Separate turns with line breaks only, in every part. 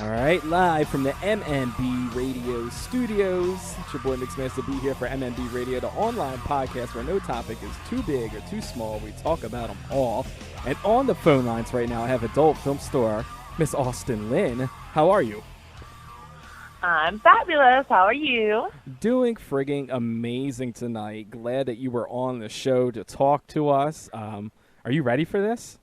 All right, live from the MMB Radio Studios. It's your boy Masta B here for MMB Radio, the online podcast where no topic is too big or too small. We talk about them all. And on the phone lines right now, I have adult film star Miss Austin Lynn. How are you?
I'm fabulous. How are you?
Doing frigging amazing tonight. Glad that you were on the show to talk to us. Are you ready for this?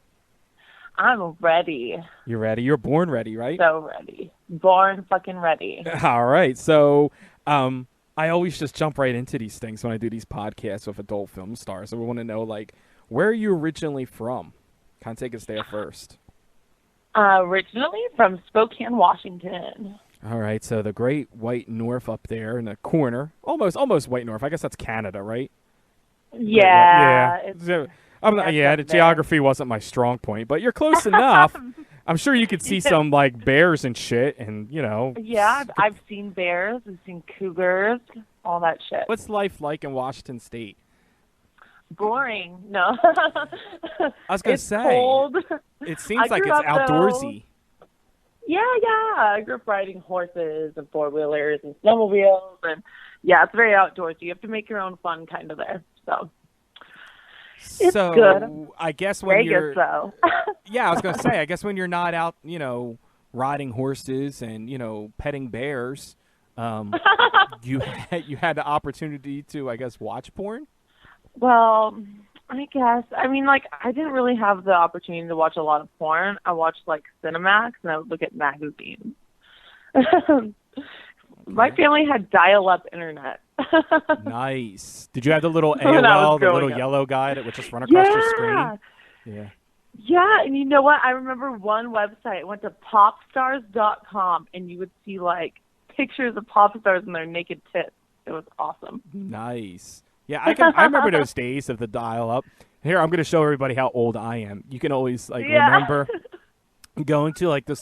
I'm ready.
You're ready? You're born ready, right?
So ready. Born fucking ready.
All right. So I always just jump right into these things when I do these podcasts with adult film stars. So we want to know, like, where are you originally from? Kind of take us there first.
Originally from Spokane, Washington.
All right. So the great white north up there in the corner. Almost white north. I guess that's Canada, right?
Yeah.
The geography wasn't my strong point, but you're close enough. I'm sure you could see some, like, bears and shit, and, you know.
Yeah, I've seen bears. I've seen cougars, all that shit.
What's life like in Washington State?
Boring. No.
I was going to say.
Cold.
It seems like it's outdoorsy.
Yeah. I grew up riding horses and four-wheelers and snowmobiles, and, yeah, it's very outdoorsy. You have to make your own fun kind of there, so. It's good.
I guess when you're,
so.
Yeah, I was gonna say, I guess when you're not out, riding horses and petting bears, you had the opportunity to, I guess, watch porn.
Well, I guess. I mean, like, I didn't really have the opportunity to watch a lot of porn. I watched like Cinemax, and I would look at magazines. My family had dial-up internet.
Nice. Did you have the little AOL, the little yellow guy that would just run across your screen? Yeah.
Yeah, and you know what? I remember one website. I went to popstars.com, and you would see, like, pictures of pop stars and their naked tits. It was awesome.
Nice. Yeah, I remember those days of the dial-up. Here, I'm going to show everybody how old I am. You can always, remember going to, like, the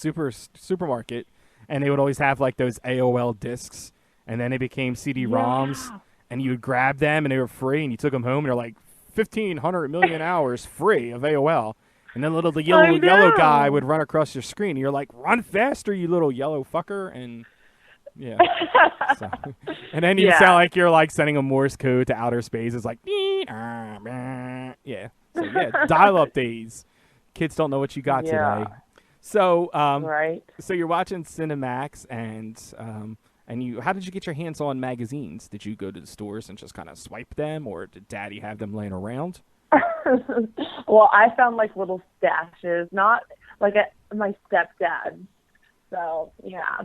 supermarket, and they would always have, like, those AOL discs, and then they became CD-ROMs, and you would grab them, and they were free, and you took them home, and they're like 1,500 million hours free of AOL. And then the yellow guy would run across your screen, and you're like, run faster, you little yellow fucker, and yeah. And then you sound like you're, like, sending a Morse code to outer space. It's like, yeah. So, yeah, dial-up days. Kids don't know what you got today. So, So you're watching Cinemax, and you. How did you get your hands on magazines? Did you go to the stores and just kind of swipe them, or did Daddy have them laying around?
Well, I found, like, little stashes, not like my stepdad. So yeah.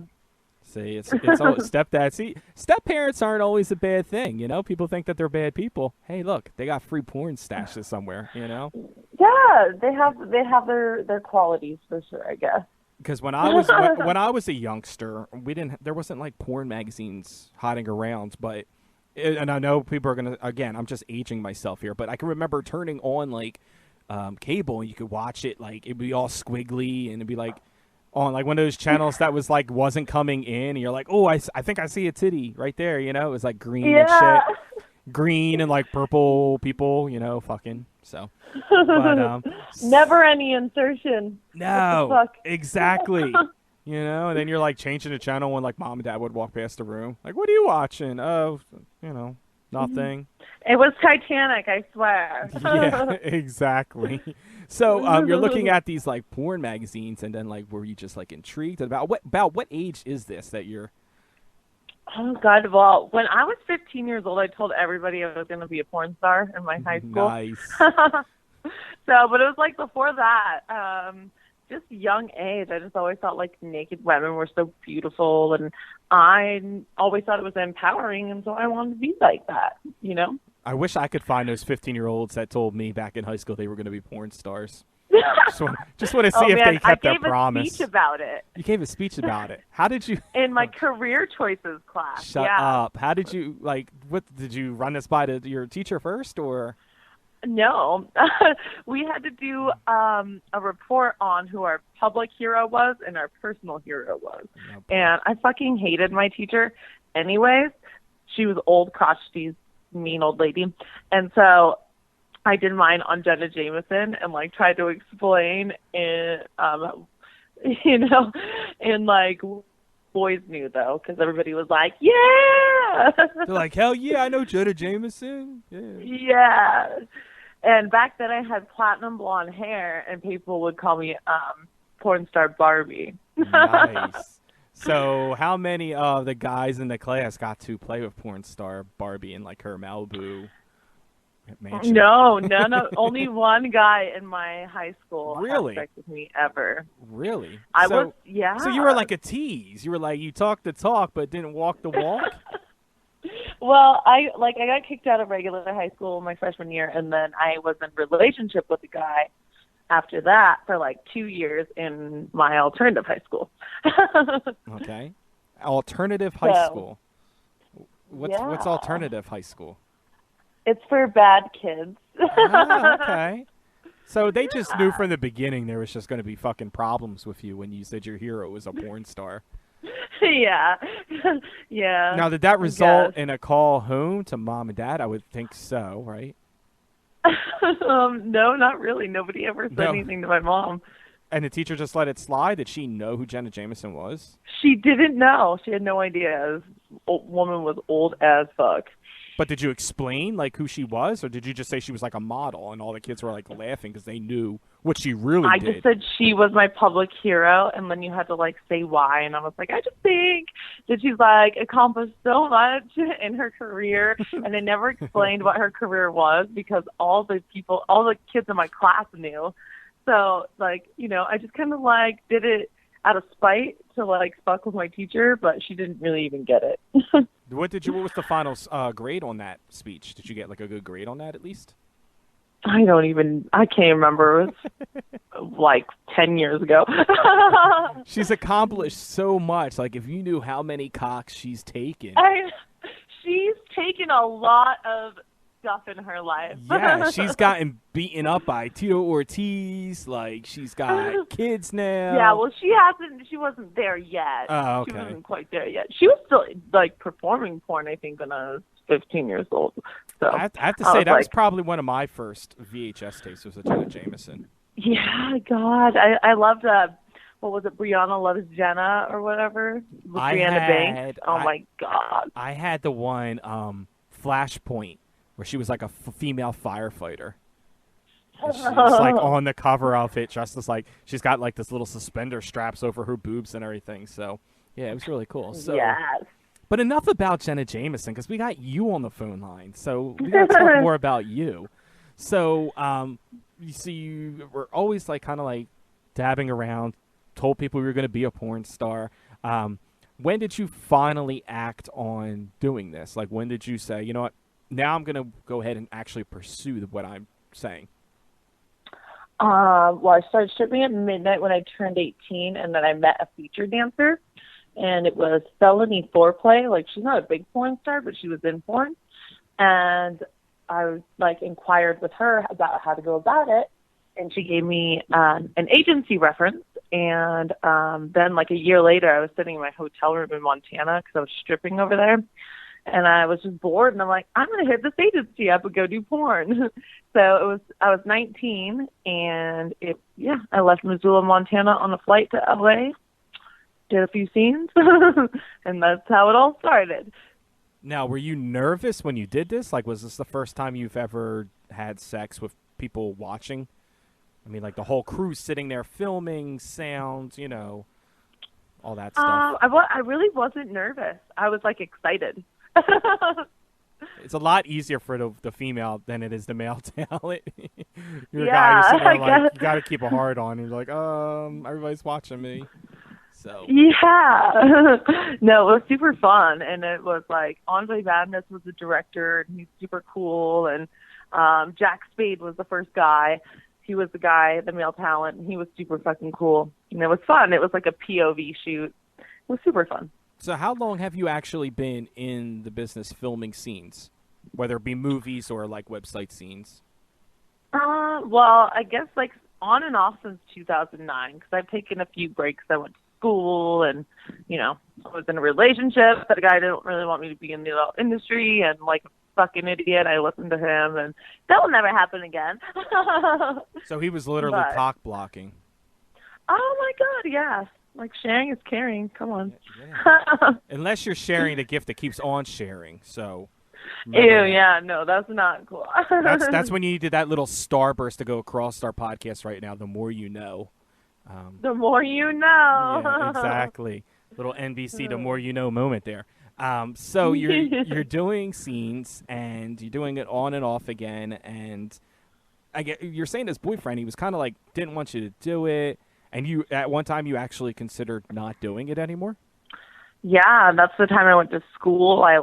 See, it's all stepdad. See, step parents aren't always a bad thing, People think that they're bad people. Hey, look, they got free porn stashes somewhere,
Yeah, they have their qualities for sure, I guess.
Because when I was a youngster, there wasn't, like, porn magazines hiding around, but and I know people are gonna, again, I'm just aging myself here, but I can remember turning on, like, cable, and you could watch it, like, it'd be all squiggly, and it'd be like on, like, one of those channels that was, like, wasn't coming in, and you're like, oh, I think I see a titty right there, it was like green and shit. Green and, like, purple people, fucking. So, but,
never any insertion.
No, exactly. And then you're, like, changing the channel when, like, Mom and Dad would walk past the room. Like, what are you watching? Oh, nothing.
It was Titanic, I swear.
Yeah, exactly. So, you're looking at these, like, porn magazines, and then, like, were you just, like, intrigued about what age is this that you're?
Oh, God. Well, when I was 15 years old, I told everybody I was going to be a porn star in my high school.
Nice.
But it was, like, before that, just young age. I just always thought, like, naked women were so beautiful, and I always thought it was empowering, and so I wanted to be like that,
I wish I could find those 15-year-olds that told me back in high school they were going to be porn stars. Just want to see if they kept their promise.
I gave a speech about it.
You gave a speech about it. How did you?
In my career choices class.
Shut up. How did you, like, what did you run this by your teacher first, or?
No. We had to do a report on who our public hero was and our personal hero was. Nope. And I fucking hated my teacher anyways. She was old, crotchety, mean old lady. And so I did mine on Jenna Jameson and, like, tried to explain you know, and like boys knew though, because everybody was like, yeah.
They're like, hell yeah, I know Jenna Jameson. Yeah.
Yeah. And back then I had platinum blonde hair, and people would call me porn star Barbie.
Nice. So how many of the guys in the class got to play with porn star Barbie in like her Malibu mansion?
No, only one guy in my high school
Really?
had sex with me ever.
Really?
I was, yeah.
So you were like a tease. You were like, you talked the talk but didn't walk the walk?
Well, I got kicked out of regular high school my freshman year, and then I was in a relationship with a guy after that for like 2 years in my alternative high school.
Okay. Alternative high school. What's alternative high school?
It's for bad kids.
Oh, okay. So they just knew from the beginning there was just going to be fucking problems with you when you said your hero was a porn star.
Yeah. Yeah.
Now, did that result in a call home to mom and dad? I would think so, right?
No, not really. Nobody ever said anything to my mom.
And the teacher just let it slide? Did she know who Jenna Jameson was?
She didn't know. She had no idea. This woman was old as fuck.
But did you explain, like, who she was? Or did you just say she was, like, a model and all the kids were, like, laughing because they knew what she really did?
I just said she was my public hero, and then you had to, like, say why. And I was like, I just think that she's, like, accomplished so much in her career. And they never explained what her career was because all the kids in my class knew. So, like, you know, I just kind of, like, did it out of spite to, like, fuck with my teacher, but she didn't really even get it.
What was the final grade on that speech? Did you get like a good grade on that at least?
I can't remember. It was like 10 years ago.
She's accomplished so much. Like if you knew how many cocks she's taken.
She's taken a lot of stuff in her life.
Yeah, she's gotten beaten up by Tito Ortiz. Like she's got kids now.
Yeah, well, she wasn't there yet.
Oh, okay.
She wasn't quite there yet. She was still like performing porn, I think, when I was 15 years old. So
I have to say that was probably one of my first VHS tapes was a Jenna Jameson.
Yeah, God, I loved what was it, Brianna Loves Jenna or whatever? With Brianna Banks. Oh my God.
I had the one Flashpoint where she was like a female firefighter. And she's like on the cover of it, dressed as like she's got like this little suspender straps over her boobs and everything. So yeah, it was really cool. So,
yes.
But enough about Jenna Jameson because we got you on the phone line, so we got to talk more about you. So you see, you were always like kind of like dabbing around, told people you were going to be a porn star. When did you finally act on doing this? Like when did you say, you know what? Now I'm going to go ahead and actually pursue what I'm saying.
Well, I started stripping at midnight when I turned 18, and then I met a feature dancer, and it was Felony Foreplay. Like, she's not a big porn star, but she was in porn. And I, like, inquired with her about how to go about it, and she gave me an agency reference. And then, like, a year later, I was sitting in my hotel room in Montana because I was stripping over there. And I was just bored, and I'm like, I'm going to hit this agency up and go do porn. So I was 19, and I left Missoula, Montana on a flight to LA, did a few scenes, and that's how it all started.
Now, were you nervous when you did this? Like, was this the first time you've ever had sex with people watching? I mean, like the whole crew sitting there filming, sounds, you know, all that stuff.
I really wasn't nervous. I was, like, excited.
It's a lot easier for the female than it is the male talent. You're a
Yeah,
guy, you're sitting there
I
like,
guess.
you got to keep a hard on. And you're like, everybody's watching me. So
Yeah. No, it was super fun. And it was like, Andre Madness was the director, and he's super cool. And Jack Spade was the first guy. He was the male talent, and he was super fucking cool. And it was fun. It was like a POV shoot. It was super fun.
So how long have you actually been in the business filming scenes, whether it be movies or like website scenes?
Well, I guess like on and off since 2009, because I've taken a few breaks. I went to school, and you know, I was in a relationship, but a guy didn't really want me to be in the industry, and like a fucking idiot, I listened to him, and that will never happen again.
So he was literally cock blocking.
Oh my God, yeah. Like sharing is caring. Come on.
Yeah. Unless you're sharing the gift that keeps on sharing. So.
Ew,
Remember that.
yeah, no, that's not cool.
That's when you needed that little starburst to go across our podcast right now. The more you know.
The more you know.
Yeah, exactly. Little NBC, the more you know moment there. So you're doing scenes and you're doing it on and off again, and you're saying this boyfriend, he was kind of like didn't want you to do it, and you at one time you actually considered not doing it anymore.
Yeah, that's the time I went to school. I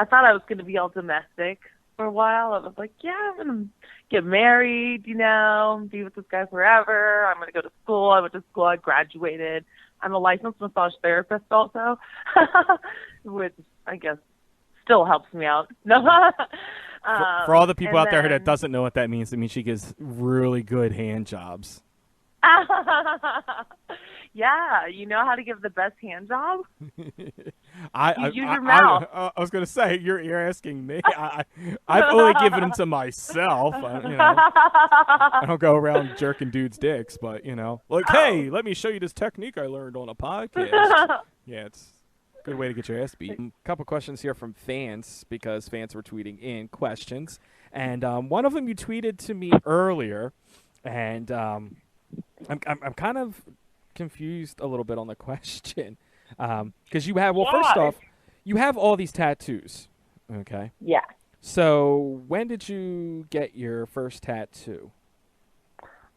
thought I was going to be all domestic for a while. I was like, yeah, I'm going to get married, be with this guy forever. I'm going to go to school. I went to school. I graduated. I'm a licensed massage therapist also, which I guess still helps me out.
For all the people out there that doesn't know what that means, it means she gives really good hand jobs.
Yeah, you know how to give the best hand job?
Use
your mouth.
I was going to say, you're asking me. I've only given them to myself. I don't go around jerking dudes' dicks, but, hey, let me show you this technique I learned on a podcast. Yeah, it's a good way to get your ass beat. A couple questions here from fans, because fans were tweeting in questions. And one of them you tweeted to me earlier, and I'm kind of confused a little bit on the question, because you have first off, you have all these tattoos, okay?
Yeah.
So when did you get your first tattoo?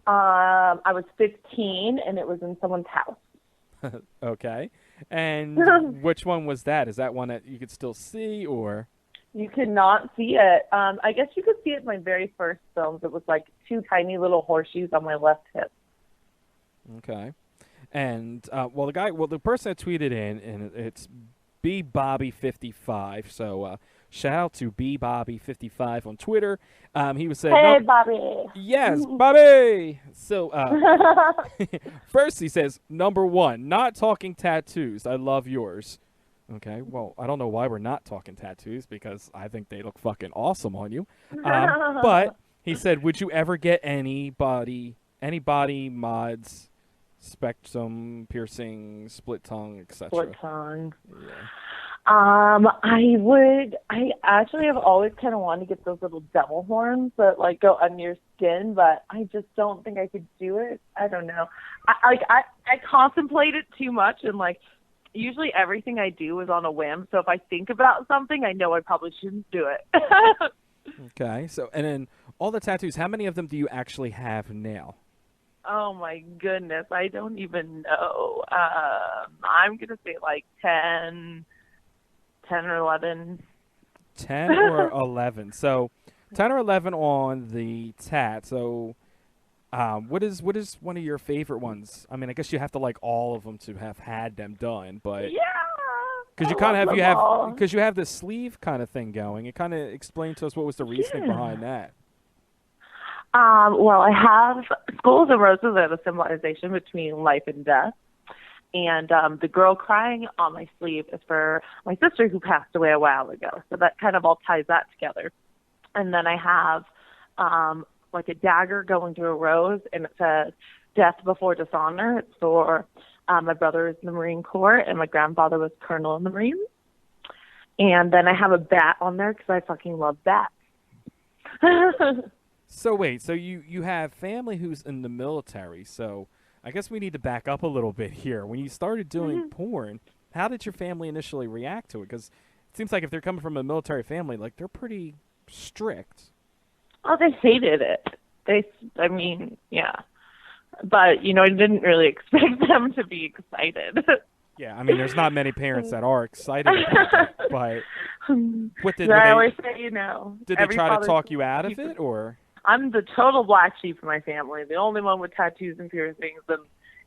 I was 15, and it was in someone's house.
Okay, and which one was that? Is that one that you could still see, or?
You could not see it. I guess you could see it in my very first films. It was like two tiny little horseshoes on my left hip.
Okay. And, the person that tweeted in, and it's BBobby55, so shout out to BBobby55 on Twitter. He was saying,
hey, Bobby.
Yes, Bobby! So, first he says, number one, not talking tattoos. I love yours. Okay, well, I don't know why we're not talking tattoos, because I think they look fucking awesome on you. But he said, would you ever get any body mods, spectrum, piercing, split tongue, etc.?
Split tongue.
Yeah.
I actually have always kind of wanted to get those little devil horns that go under your skin, but I just don't think I could do it. I don't know. I contemplate it too much, and usually everything I do is on a whim. So if I think about something, I know I probably shouldn't do it.
Okay. So, and then all the tattoos, how many of them do you actually have now?
Oh my goodness, I don't even know. I'm gonna say 10 or 11.
10 or 11. So 10 or 11 on the tat. So what is one of your favorite ones? I mean, I guess you have to like all of them to have had them done, but
yeah,
because you have the sleeve kind of thing going. It kind of explained to us what was the reasoning behind that.
Well, I have Skulls and Roses are the symbolization between life and death. And the girl crying on my sleeve is for my sister who passed away a while ago. So that kind of all ties that together. And then I have a dagger going through a rose, and it says death before dishonor. It's for my brother is in the Marine Corps, and my grandfather was colonel in the Marines. And then I have a bat on there because I fucking love bats.
So wait, so you have family who's in the military, so I guess we need to back up a little bit here. When you started doing porn, how did your family initially react to it? Because it seems like if they're coming from a military family, they're pretty strict.
Oh, they hated it. Yeah. But, I didn't really expect them to be excited.
Yeah, I mean, there's not many parents that are excited about it, but
I always say,
did they try to talk you out of it, or?
I'm the total black sheep in my family, the only one with tattoos and piercings,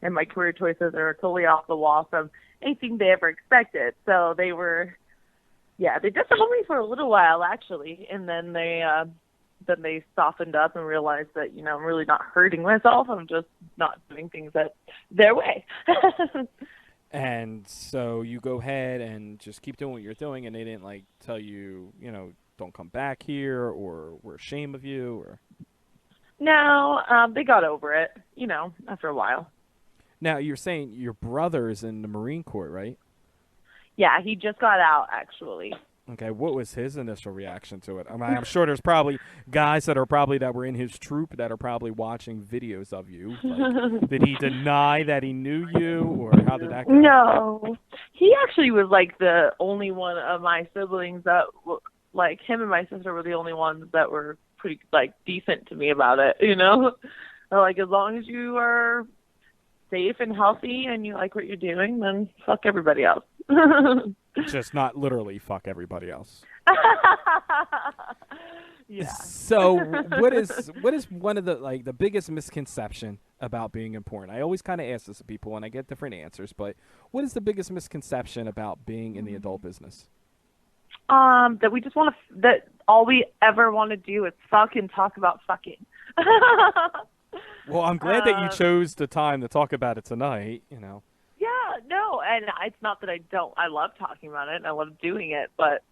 and my career choices are totally off the wall from anything they ever expected. So they just told me for a little while, actually, and then they softened up and realized that, I'm really not hurting myself. I'm just not doing things their way.
And so you go ahead and just keep doing what you're doing, and they didn't tell you, don't come back here, or we're ashamed of you, or?
No, they got over it, after a while.
Now, you're saying your brother's in the Marine Corps, right?
Yeah, he just got out, actually.
Okay, what was his initial reaction to it? I mean, I'm sure there's probably guys that were in his troop that are probably watching videos of you. Like, did he deny that he knew you, or how did that go?
No. He actually was, like, the only one of my siblings that, like, him and my sister were the only ones that were pretty, like, decent to me about it, you know? They're like, as long as you are safe and healthy and you like what you're doing, then fuck everybody else.
Just not literally fuck everybody else.
Yeah.
So what is one of the biggest misconception about being in porn? I always kind of ask this to people and I get different answers, but what is the biggest misconception about being in the adult business?
That we just want to, that all we ever want to do is fuck and talk about fucking.
Well, I'm glad that you chose the time to talk about it tonight, you know.
Yeah, no, and it's not that I love talking about it and I love doing it, but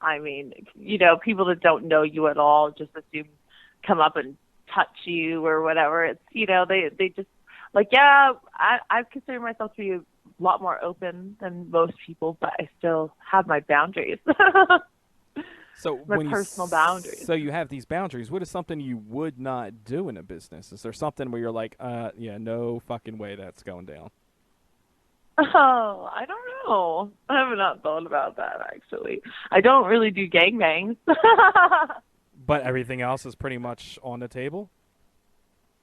I mean, you know, people that don't know you at all just assume come up and touch you or whatever. It's, you know, they just like, yeah, I consider myself to be a lot more open than most people, but I still have my boundaries.
So
my personal boundaries.
So you have these boundaries. What is something you would not do in a business? Is there something where you're like, yeah, no fucking way that's going down?
Oh, I don't know. I have not thought about that, actually. I don't really do gangbangs.
But everything else is pretty much on the table?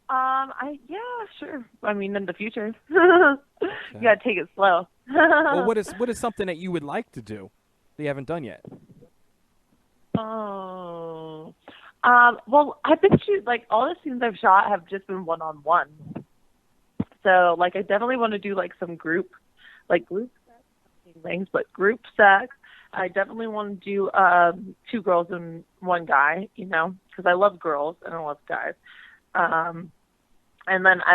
Yeah, sure. I mean, in the future. You gotta take it slow.
Well, what is something that you would like to do that you haven't done yet?
Oh. Well, I've been shooting, like, all the scenes I've shot have just been one-on-one. So, like, I definitely want to do, like, some group sex things, but group sex. I definitely want to do 2 girls and 1 guy, you know, because I love girls and I love guys. And then I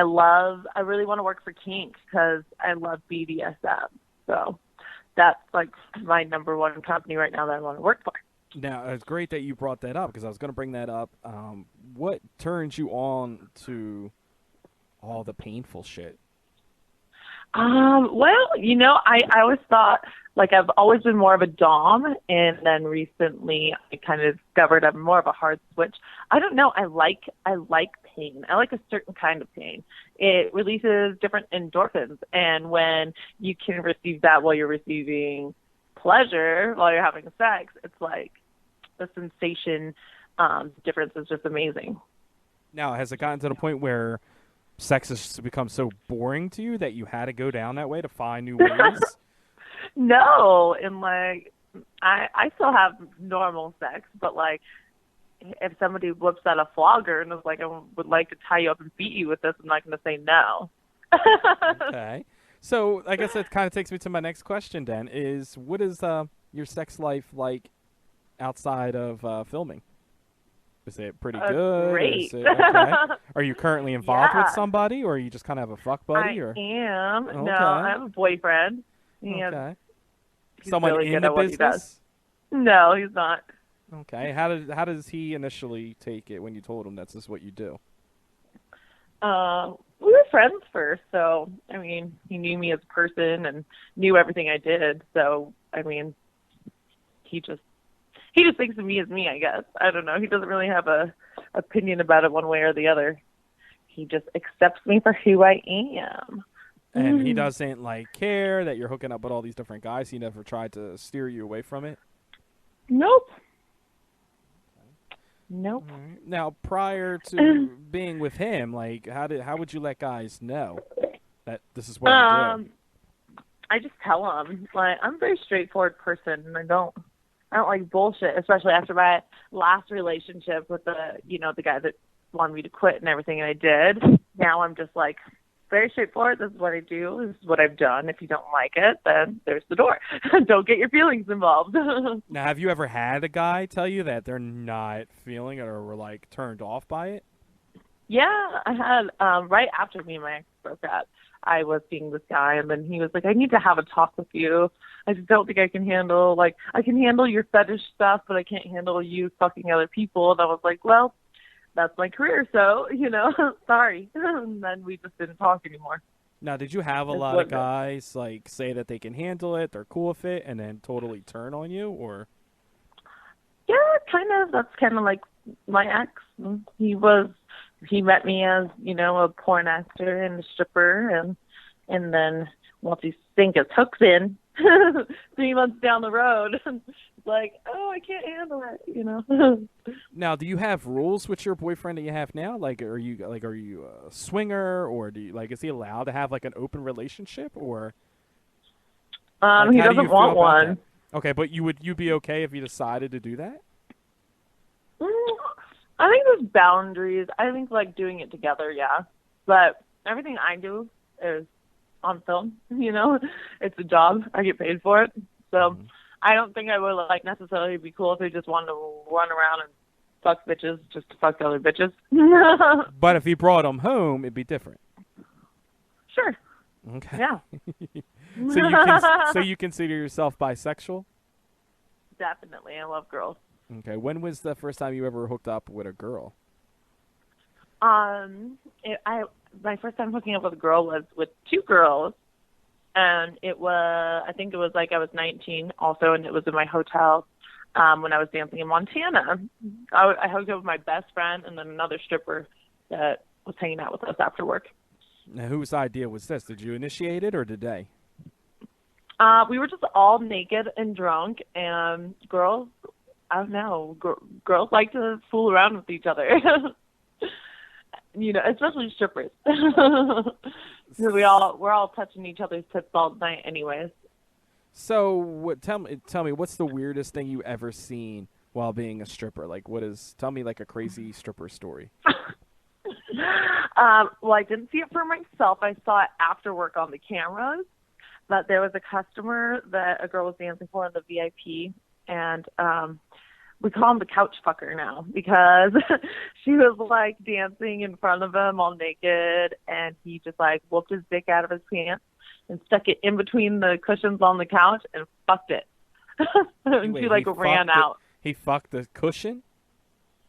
really want to work for kink because I love BDSM. So that's, like, my number 1 company right now that I want to work for.
Now, it's great that you brought that up because I was going to bring that up. What turns you on to all the painful shit?
Well, you know, I always thought, like, I've always been more of a dom, and then recently I kind of discovered I'm more of a hard switch. I don't know. I like pain. I like a certain kind of pain. It releases different endorphins, and when you can receive that while you're receiving pleasure, while you're having sex, it's like the sensation difference is just amazing.
Now, has it gotten to the point where sex has become so boring to you that you had to go down that way to find new ways?
No, and like I still have normal sex, but like if somebody whips out a flogger and is like, I would like to tie you up and beat you with this, I'm not going to say no.
Okay. So I guess that kind of takes me to my next question then, is what is your sex life like outside of filming? Is it pretty good?
Great.
Okay. Are you currently involved with
Yeah.
somebody, or you just kind of have a fuck buddy?
I
Or?
am.
Okay.
No, I have a boyfriend.
Okay.
He's
Someone
really
in
good
the
at what he does.
business?
No, he's not.
Okay. How does he initially take it when you told him that's just what you do?
We were friends first, so I mean, he knew me as a person and knew everything I did. So I mean, he just thinks of me as me, I guess. I don't know. He doesn't really have a opinion about it one way or the other. He just accepts me for who I am.
And he doesn't like care that you're hooking up with all these different guys. He never tried to steer you away from it.
Nope. Nope.
Right. Now, prior to being with him, like how would you let guys know that this is what you do?
I just tell them. Like, I'm a very straightforward person, and I don't like bullshit, especially after my last relationship with the guy that wanted me to quit and everything, and I did. Now I'm just like very straightforward. This is what I do. This is what I've done. If you don't like it, then there's the door. Don't get your feelings involved.
Now, have you ever had a guy tell you that they're not feeling it or were like turned off by it?
Yeah, I had right after me and my ex broke up. I was seeing this guy, and then he was like, I need to have a talk with you. I just don't think I can handle, like, I can handle your fetish stuff, but I can't handle you fucking other people. And I was like, well, that's my career, so, sorry. And then we just didn't talk anymore.
Now, did you have a lot of guys like say that they can handle it, they're cool with it, and then totally turn on you, or?
Yeah, kind of. That's kind of like my ex. He met me as, you know, a porn actor and a stripper, and then once he sank his hooks in, 3 months down the road, it's like, oh, I can't handle it, you know.
Now, do you have rules with your boyfriend that you have now? Like, are you a swinger, or do you is he allowed to have like an open relationship, or?
He doesn't want one.
Okay, but you be okay if you decided to do that?
I think there's boundaries. I think like doing it together, yeah. But everything I do is on film, you know. It's a job. I get paid for it. So I don't think I would like necessarily be cool if they just wanted to run around and fuck bitches just to fuck other bitches.
But if he brought them home, it'd be different.
Sure.
Okay.
Yeah.
So you consider yourself bisexual?
Definitely. I love girls.
Okay. When was the first time you ever hooked up with a girl?
My first time hooking up with a girl was with 2 girls, and I think it was like I was 19 also, and it was in my hotel when I was dancing in Montana. I hooked up with my best friend and then another stripper that was hanging out with us after work.
Now, whose idea was this? Did you initiate it, or did they?
We were just all naked and drunk, and girls, I don't know, girls like to fool around with each other. You know, especially strippers. We're all touching each other's tits all night anyways.
So, tell me, what's the weirdest thing you ever seen while being a stripper? Tell me like a crazy stripper story.
Well, I didn't see it for myself. I saw it after work on the cameras. But there was a customer that a girl was dancing for in the VIP, and we call him the couch fucker now because she was like dancing in front of him all naked, and he just like whooped his dick out of his pants and stuck it in between the cushions on the couch and fucked it. And she like ran out.
He fucked the cushion?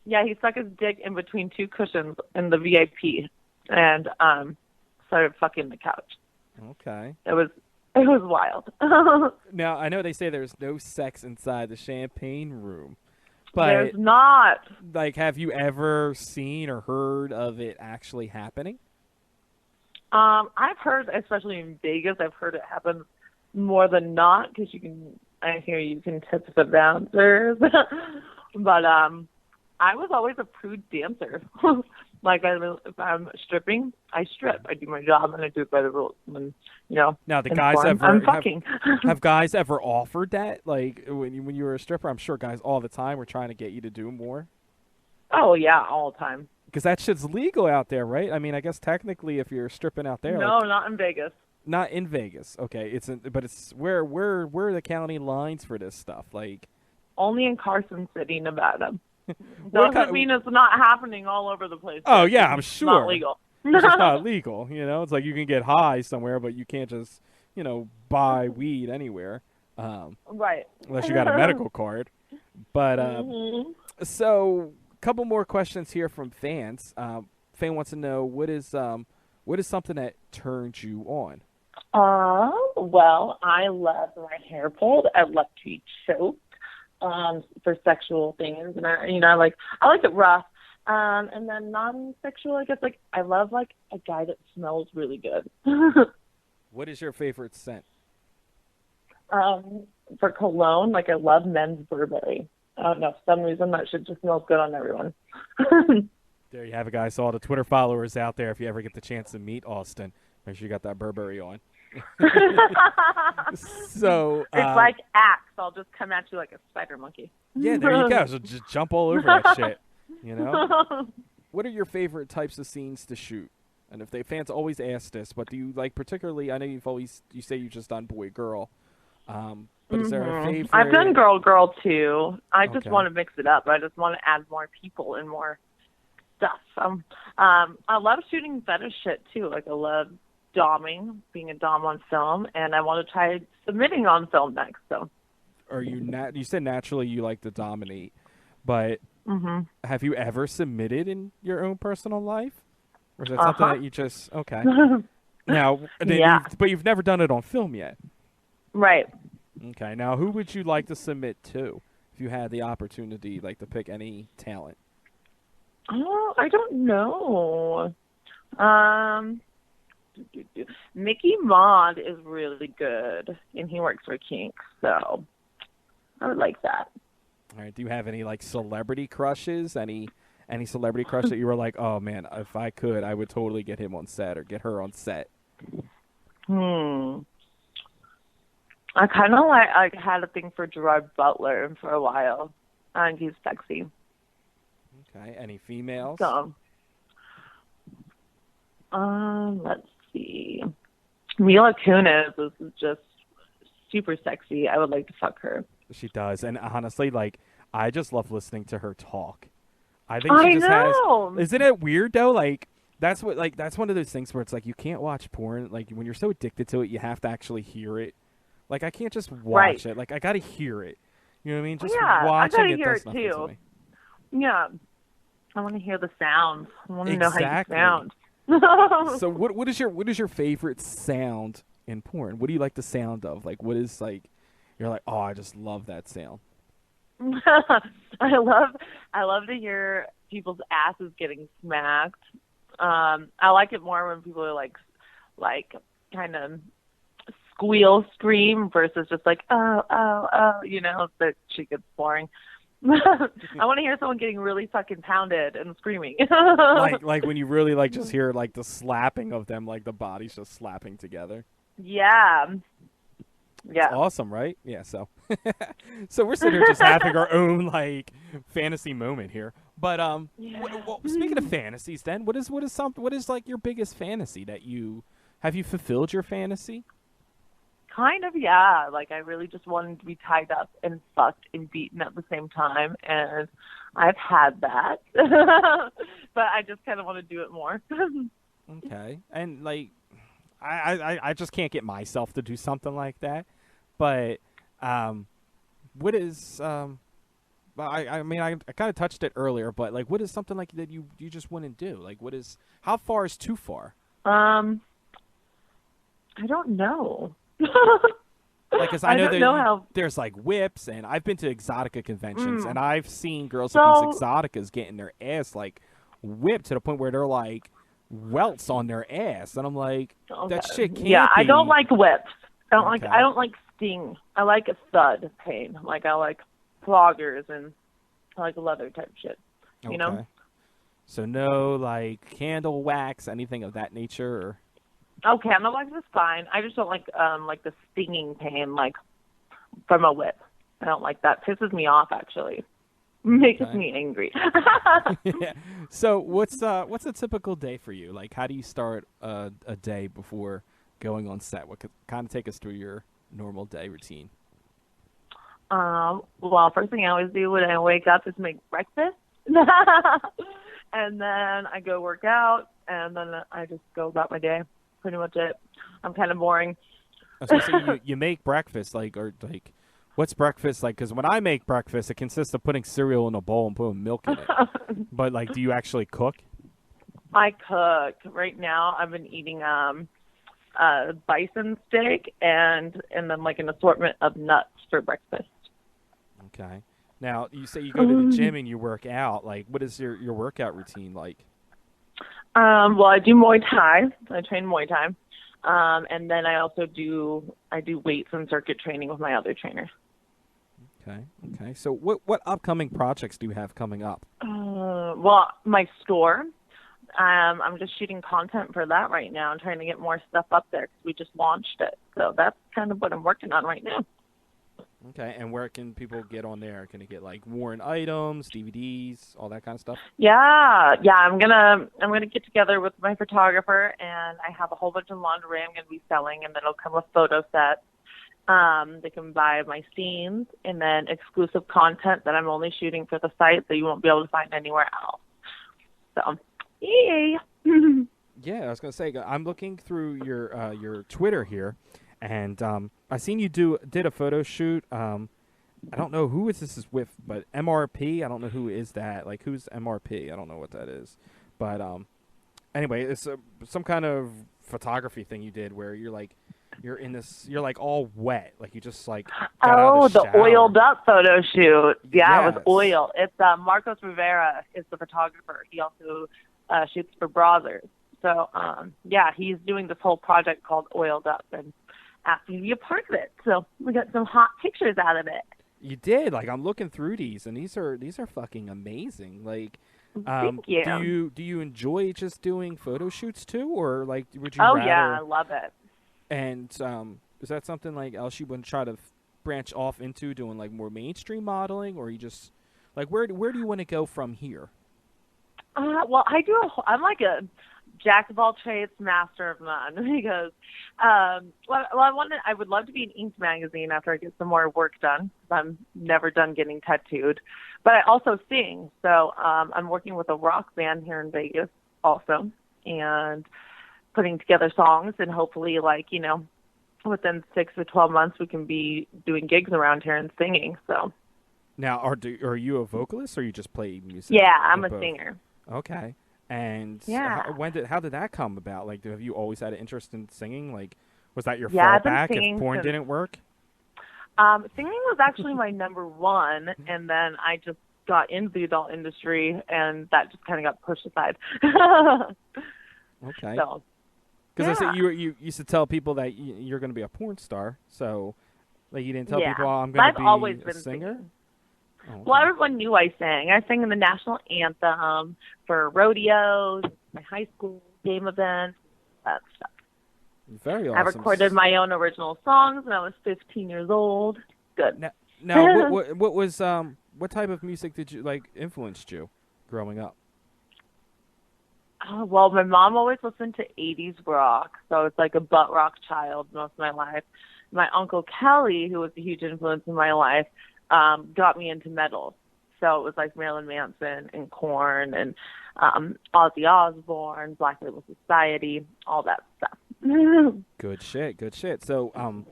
Yeah, he stuck his dick in between 2 cushions in the VIP and started fucking the couch.
Okay.
It was wild.
Now, I know they say there's no sex inside the champagne room. But,
there's not.
Like, have you ever seen or heard of it actually happening?
I've heard, especially in Vegas, I've heard it happen more than not because I hear you can tip the bouncers. But I was always a prude dancer. Like, if I'm stripping, I strip. I do my job, and I do it by the rules. And, you know,
now, have guys ever offered that? Like, when you were a stripper, I'm sure guys all the time were trying to get you to do more.
Oh, yeah, all the time.
Because that shit's legal out there, right? I mean, I guess technically if you're stripping out there.
No, not in Vegas.
Not in Vegas. Okay, but it's where are the county lines for this stuff? Like,
only in Carson City, Nevada. Doesn't mean it's not happening all over the place.
Oh, yeah, I'm sure.
It's not legal.
It's just not legal, you know? It's like you can get high somewhere, but you can't just, buy weed anywhere.
Right.
Unless you got a medical card. But, so, a couple more questions here from fans. Fan wants to know, what is something that turns you on?
Well, I love my hair pulled. I love to be choked. For sexual things, and I like it rough, and then non-sexual, I guess, like I love like a guy that smells really good.
What is your favorite scent?
For cologne, like I love men's Burberry. I don't know, for some reason that shit just smells good on everyone.
There you have it, guys. So all the Twitter followers out there, if you ever get the chance to meet Austin, make sure you got that Burberry on. So
it's like Axe. I'll just come at you like a spider monkey.
Yeah, there you go. So just jump all over that shit. What are your favorite types of scenes to shoot? And if fans always ask this, but do you like particularly? I know you say you've just done boy girl, but is there a favorite?
I've done girl too. I just want to mix it up. I just want to add more people and more stuff. I love shooting fetish shit too. Like I love doming, being a dom on film, and I want to try submitting on film next. So,
are you said naturally you like to dominate, but have you ever submitted in your own personal life, or is that something that you just Now,
Yeah.
but you've never done it on film yet.
Right.
Okay. Now, who would you like to submit to if you had the opportunity, like, to pick any talent?
Oh, I don't know. Um, Mickey Maud is really good, and he works for Kink, so I would like that.
All right. Do you have any like celebrity crushes? Any celebrity crush that you were like, oh man, if I could, I would totally get him on set or get her on set?
Hmm. I kind of like I had a thing for Gerard Butler for a while. I think he's sexy.
Okay. Any females?
So, let's see. Mila Kunis is just super sexy. I would like to fuck her.
She does, and honestly, like, I just love listening to her talk. I think she
I
just
know.
has. Isn't it weird though? Like, that's one of those things where it's like you can't watch porn. Like when you're so addicted to it, you have to actually hear it. Like I can't just watch it. Like I gotta hear it. You know what I mean? Just
Yeah, I
watching
gotta
it
hear
does
it
nothing to
too.
me.
Yeah. I want to hear the sound. I want to know how you
Exactly.
sound.
So what is your favorite sound in porn? What do you like the sound of? Like what is like you're like, oh, I just love that sound.
I love to hear people's asses getting smacked. I like it more when people are like kind of squeal scream versus just like that shit gets boring. I want to hear someone getting really fucking pounded and screaming.
like when you really like just hear like the slapping of them, like the bodies just slapping together.
Yeah. Yeah.
It's awesome, right? Yeah, so so we're sitting here just having our own like fantasy moment here. But speaking of fantasies then, what is like your biggest fantasy that have you fulfilled your fantasy?
Kind of, yeah. Like, I really just wanted to be tied up and fucked and beaten at the same time, and I've had that. But I just kind of want to do it more.
Okay. And, like, I just can't get myself to do something like that. But what is I mean I kind of touched it earlier, but like what is something like that you just wouldn't do? Like how far is too far?
I don't know.
Like, cause I know there's like whips, and I've been to exotica conventions, and I've seen girls at these exoticas getting their ass like whipped to the point where they're like welts on their ass, and I'm like, that shit can't.
Yeah,
be.
I don't like whips. I
Okay.
don't like sting. I like a thud pain. Like I like floggers and I like leather type shit. You know?
So no like candle wax, anything of that nature, or.
Oh, candle wax is fine. I just don't like the stinging pain like from a whip. I don't like that. Pisses me off actually. Makes me angry.
Yeah. So what's a typical day for you? Like how do you start a day before going on set? What could kind of take us through your normal day routine?
Well, first thing I always do when I wake up is make breakfast. And then I go work out, and then I just go about my day. Pretty much it. I'm kind of boring.
I was gonna say, you make breakfast, what's breakfast like? Because when I make breakfast, it consists of putting cereal in a bowl and putting milk in it. But, like, do you actually cook?
I cook. Right now, I've been eating bison steak and then, like, an assortment of nuts for breakfast.
Okay. Now, you say you go to the gym and you work out. Like, what is your workout routine like?
Well, I do Muay Thai. I train Muay Thai. And then I also do weights and circuit training with my other trainer.
Okay. So what upcoming projects do you have coming up?
Well, my store. I'm just shooting content for that right now and trying to get more stuff up there because we just launched it. So that's kind of what I'm working on right now.
Okay, and where can people get on there? Can they get like worn items, DVDs, all that kind of stuff? Yeah.
I'm gonna get together with my photographer, and I have a whole bunch of lingerie I'm gonna be selling, and then it'll come with photo sets. They can buy my scenes, and then exclusive content that I'm only shooting for the site, so you won't be able to find anywhere else. So, yay!
Yeah, I was gonna say I'm looking through your Twitter here. And I seen you did a photo shoot. I don't know who this is with, but MRP. I don't know who is that. Like, who's MRP? I don't know what that is. But anyway, it's some kind of photography thing you did where you're like you're like all wet, like you just like got out of the shower.
oiled up photo shoot. Yeah,
Yes.
with oil. It's Marcos Rivera is the photographer. He also shoots for Brothers. So yeah, he's doing this whole project called Oiled Up and asked me to be a part of it. So we got some hot pictures out of it.
You did. Like I'm looking through these, and these are fucking amazing. Like,
Thank you.
do you enjoy just doing photo shoots too, or like would you?
Oh
rather...
yeah, I love it.
And is that something like else you would try to branch off into doing like more mainstream modeling, or you just like where do you want to go from here?
Well, I'm like a jack of all trades, master of none because I would love to be in Ink magazine after I get some more work done. I'm never done getting tattooed, but I also sing. So I'm working with a rock band here in Vegas also, and putting together songs, and hopefully, like, you know, within 6 to 12 months, we can be doing gigs around here and singing. So
now, are you a vocalist, or you just play music?
Yeah, I'm a
both?
singer.
Okay. And
Yeah.
how did that come about? Like, have you always had an interest in singing? Like, was that your
I've been
fallback
singing
if porn
since-
didn't work?
Singing was actually my number one, and then I just got into the adult industry, and that just kind of got pushed aside.
Okay.
So,
because I said you used to tell people that you're going to be a porn star, so like you didn't tell people, I'm going to be
always
a
been
singer.
singing.
Oh, okay.
Well, everyone knew I sang. I sang in the national anthem for rodeos, my high school game events, that stuff.
Very awesome.
I recorded my own original songs when I was 15 years old. Good.
Now what type of music did you like influenced you growing up?
Well, my mom always listened to 80s rock, so it's like a butt rock child most of my life. My Uncle Kelly, who was a huge influence in my life, got me into metal. So it was like Marilyn Manson and Korn and Ozzy Osbourne, Black Label Society, all that stuff.
Good shit. So,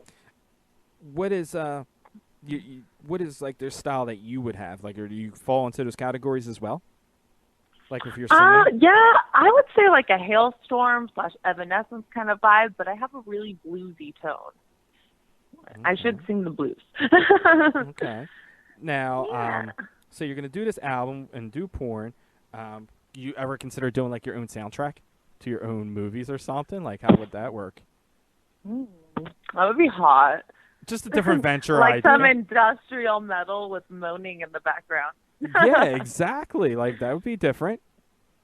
what is what is like their style that you would have? Like, or do you fall into those categories as well? Like if you're singing?
Yeah, I would say like a Hailstorm / Evanescence kind of vibe, but I have a really bluesy tone. Okay. I should sing the blues.
Okay. Now, so you're going to do this album and do porn. You ever consider doing like your own soundtrack to your own movies or something? Like, how would that work?
That would be hot.
Just a different venture
like
idea.
Some industrial metal with moaning in the background.
Yeah, exactly. Like, that would be different.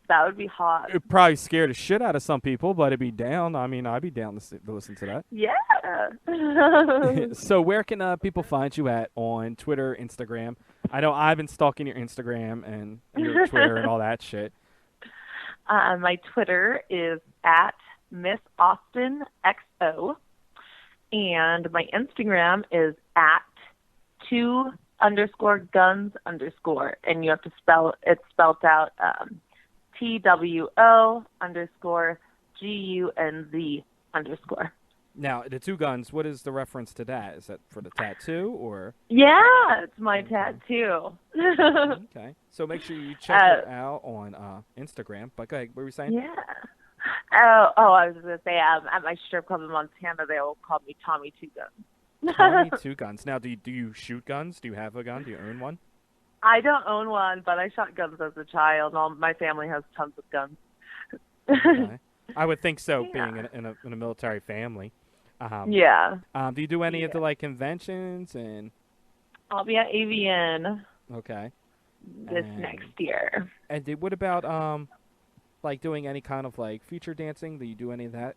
That would be hot.
It'd probably scare the shit out of some people, but it'd be down. I mean, I'd be down to listen to that.
Yeah.
So where can people find you at on Twitter, Instagram? I know I've been stalking your Instagram and your Twitter and all that shit.
My Twitter is at Miss Austin XO, and my Instagram is at 2_guns_, and you have to spell it spelled out TWO_GUNZ_.
Now, the 2 guns, what is the reference to that? Is that for the tattoo or?
Yeah, it's my tattoo.
Okay. So make sure you check it out on Instagram. But go ahead, what were you saying?
Yeah. I was going to say, at my strip club in Montana, they will call me Tommy 2 Guns.
Tommy 2 Guns. Now, do you shoot guns? Do you have a gun? Do you own one?
I don't own one, but I shot guns as a child. My family has tons of guns.
Okay. I would think so, being in a military family.
Yeah.
Do you do any of the like conventions and?
I'll be at AVN.
Okay.
This next year.
And what about like doing any kind of like feature dancing? Do you do any of that?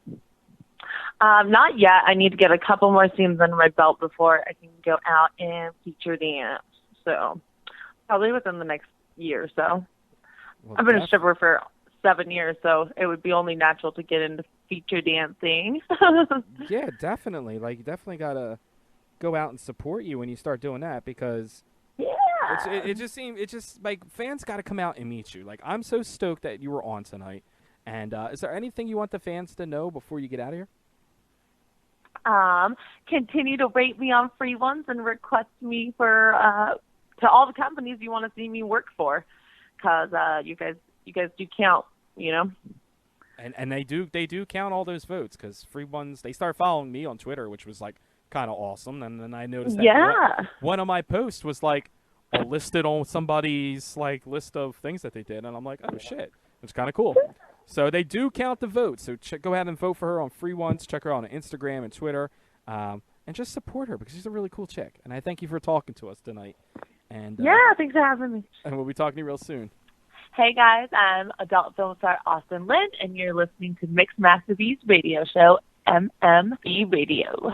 Not yet. I need to get a couple more scenes under my belt before I can go out and feature dance. So probably within the next year or so.
Well,
I've been a stripper for 7 years, so it would be only natural to get into feature dancing.
Yeah, definitely. Like, you definitely got to go out and support you when you start doing that because it just like fans got to come out and meet you. Like, I'm so stoked that you were on tonight. And is there anything you want the fans to know before you get out of here?
Continue to rate me on free ones and request me for to all the companies you want to see me work for, because you guys do count, you know.
And they do count all those votes because free ones. They started following me on Twitter, which was like kind of awesome. And then I noticed that one of my posts was like listed on somebody's like list of things that they did, and I'm like, oh shit, it's kind of cool. So they do count the votes. So go ahead and vote for her on free ones. Check her out on Instagram and Twitter, and just support her because she's a really cool chick. And I thank you for talking to us tonight. And
thanks for having me.
And we'll be talking to you real soon.
Hey guys, I'm adult film star Austin Lynn, and you're listening to Mixed Masterpiece Radio Show, MMB Radio.